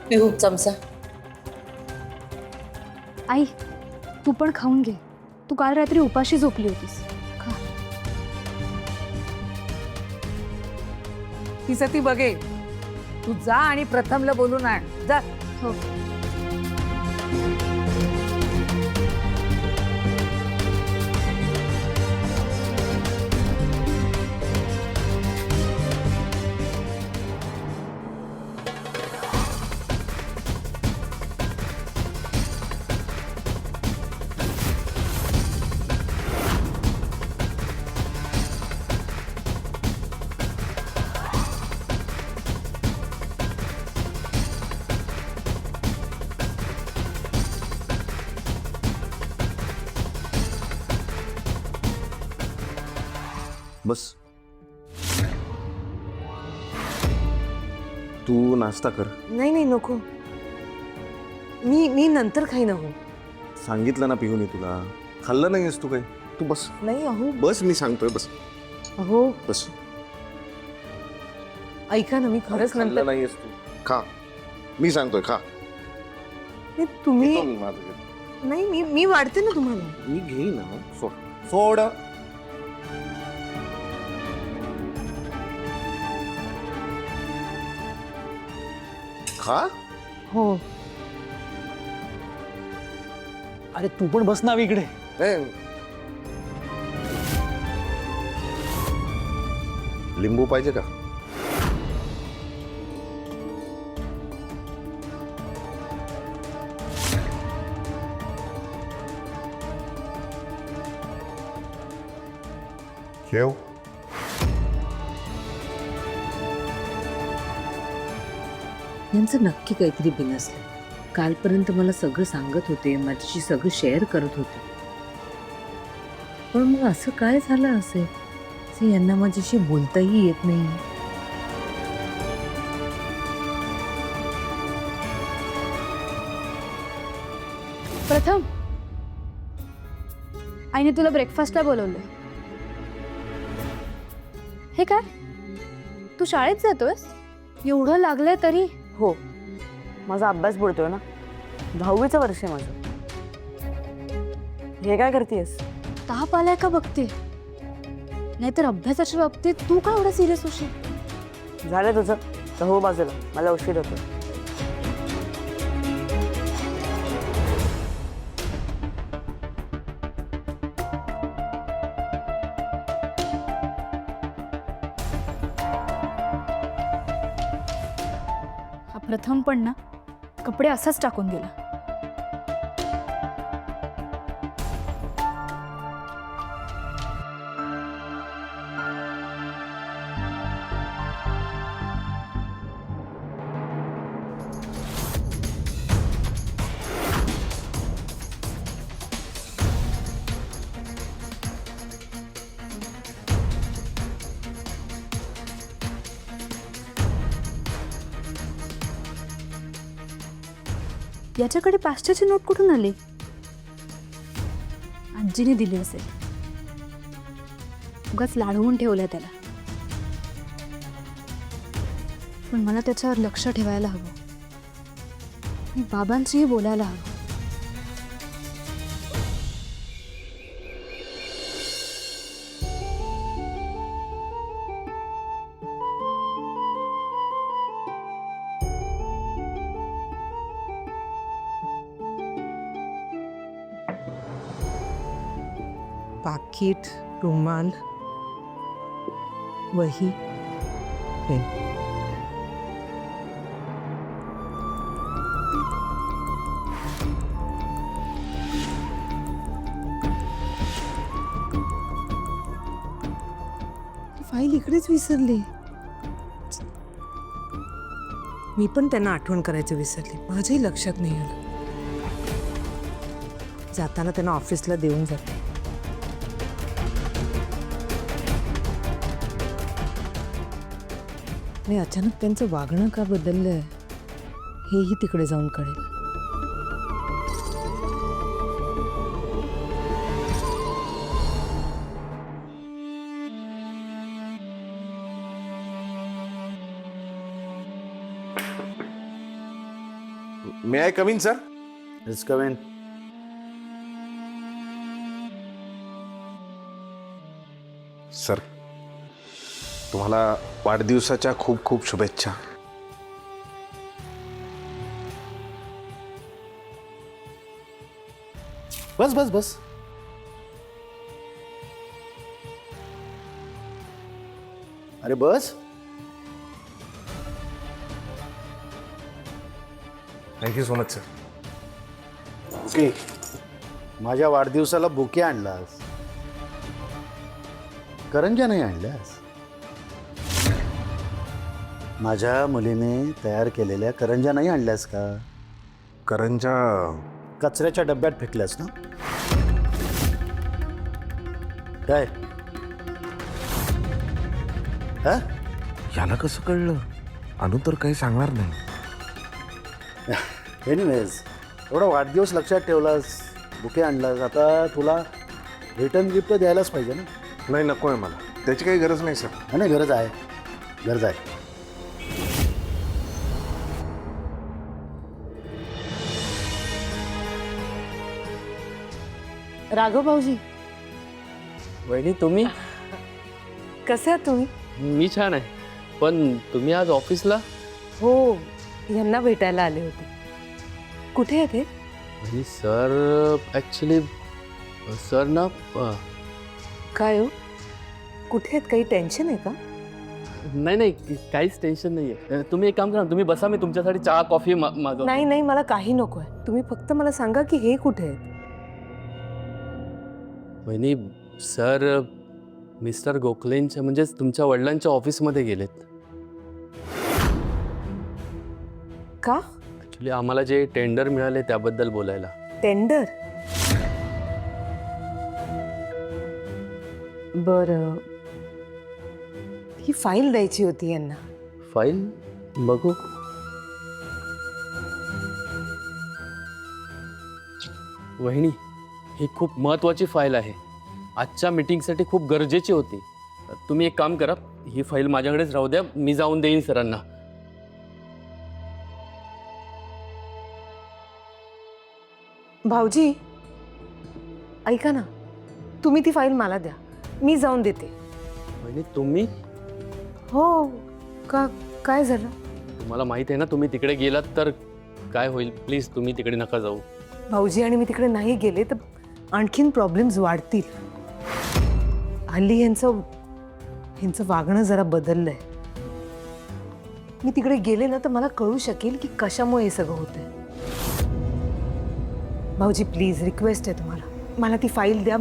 पिहू चमचा. आई तू पण खाऊन घे. तू काल रात्री उपाशी झोपली होतीस. खा. तिचं ती बघे. तू जा आणि प्रथमला बोलून आण जा. हो. बस तू नाश्ता कर. नाही नाही नको. मी नंतर खाईन अहो. सांगितलं ना पिहूनी तुला. खाल्लं नाहीस तू काही. तू बस. नाही अहो. बस मी सांगतोय बस. अहो बस. ऐका ना, मी खरंच खाल्लं नंतर. नाहीस तू. खा. मी सांगतोय खा. नाही, तुम्ही घेतो मी माझं घेतो. नाही मी वाढते ना तुम्हाला. मी घेईन ना. सोड सोड. खा. हो. अरे तू पण बस ना इकडे. लिंबू पाहिजे का? ठेव. यांचं नक्की काहीतरी बिनसलं. कालपर्यंत मला सगळं सांगत होते, माझ्याशी सगळं शेअर करत होते. पण मग असं काय झालं असेल जे यांना माझ्याशी बोलताही येत नाही. प्रथम आईने तुला ब्रेकफास्टला बोलवलं. हे काय तू शाळेत जातोयस? एवढं लागलंय तरी? हो, माझा अभ्यास बुडतोय ना. 10वीचं वर्ष आहे माझं. हे काय करतेस? ताप आलाय का बघते. नाहीतर अभ्यासाच्या बाबतीत तू का एवढा सिरियस होशील? झालं तुझं तर हो बाजूला, मला उशीर होतो. हा प्रथम पण ना कपडे असाच टाकून गेला. याच्याकडे 500ची नोट कुठून आली? आजीने दिली असेल. उगाच लाडवून ठेवलंय त्याला. पण मला त्याच्यावर लक्ष ठेवायला हवं. मी बाबांशीही बोलायला हवं. पाकिट, रुमाल, वही, पेन. फाईल इकडेच विसरली. मी पण त्यांना आठवण करायचं विसरले. माझ्याही लक्षात नाही आलं. जाताना त्यांना ऑफिसला देऊन जाते. आणि अचानक त्यांचं वागणं का बदललंय हेही तिकडे जाऊन कळेल. May I come in sir? It's come in. Sir, तुम्हाला वाढदिवसाच्या खूप खूप शुभेच्छा. बस बस बस. अरे बस. Thank you so much sir. Okay, माझ्या वाढदिवसाला बुके आणलास, करंज्या नाही आणल्यास. माझ्या मुलीने तयार केलेल्या करंज्या नाही आणल्यास का? करंजा कचऱ्याच्या डब्यात फेकल्यास ना? काय हा? याला कसं कळलं? अनु तर काही सांगणार नाही. एनिवेज, एवढा वाढदिवस लक्षात ठेवलास, बुके आणलास, आता तुला रिटर्न गिफ्ट द्यायलाच पाहिजे ना? नाही, नको आहे मला. त्याची काही गरज नाही सर. नाही, गरज आहे, गरज आहे. राघव भाऊजी, वहिनी तुम्ही? कसे आहात तुम्ही? मी छान आहे. पण तुम्ही आज ऑफिसला? हो, यांना भेटायला आले होते. कुठे आहेत हे? वहिनी सर ॲक्च्युली सर ना काय हो, कुठे आहेत? काही टेन्शन आहे का? नाही नाही काहीच टेन्शन नाही आहे. तुम्ही एक काम करा, तुम्ही बसा, मी तुमच्यासाठी चहा कॉफी मागवतो. नाही नाही, मला काही नको आहे. तुम्ही फक्त मला सांगा की हे कुठे आहेत. वहिनी सर मिस्टर गोखलेंच्या म्हणजेच तुमच्या वडिलांच्या ऑफिसमध्ये गेलेत. का? ॲक्च्युली आम्हाला जे टेंडर मिळाले त्याबद्दल बोलायला. टेंडर? बरं, ही फाईल द्यायची होती यांना. फाईल बघू. वहिनी ही खूप महत्त्वाची फाईल आहे, आजच्या मीटिंगसाठी खूप गरजेची होती. तुम्ही एक काम करा, ही फाईल माझ्याकडेच राहू द्या, मी जाऊन देईन सरांना. भाऊजी, ऐका ना, तुम्ही ती फाईल मला द्या, मी जाऊन देते. वहिनी तुम्ही? हो का? काय झालं? तुम्हाला माहिती आहे ना, तुम्ही तिकडे गेलात तर काय होईल. प्लीज तुम्ही तिकडे नका जाऊ. भाऊजी, आणि मी तिकडे नाही गेले तर आणखीन प्रॉब्लेम्स वाढतील. हल्ली ह्यांचं वागणं जरा बदललंय. मी तिकडे गेले ना तर मला कळू शकेल की कशामुळे हे सगळं होतंय. भाऊजी प्लीज, रिक्वेस्ट आहे तुम्हाला, मला ती फाईल द्या.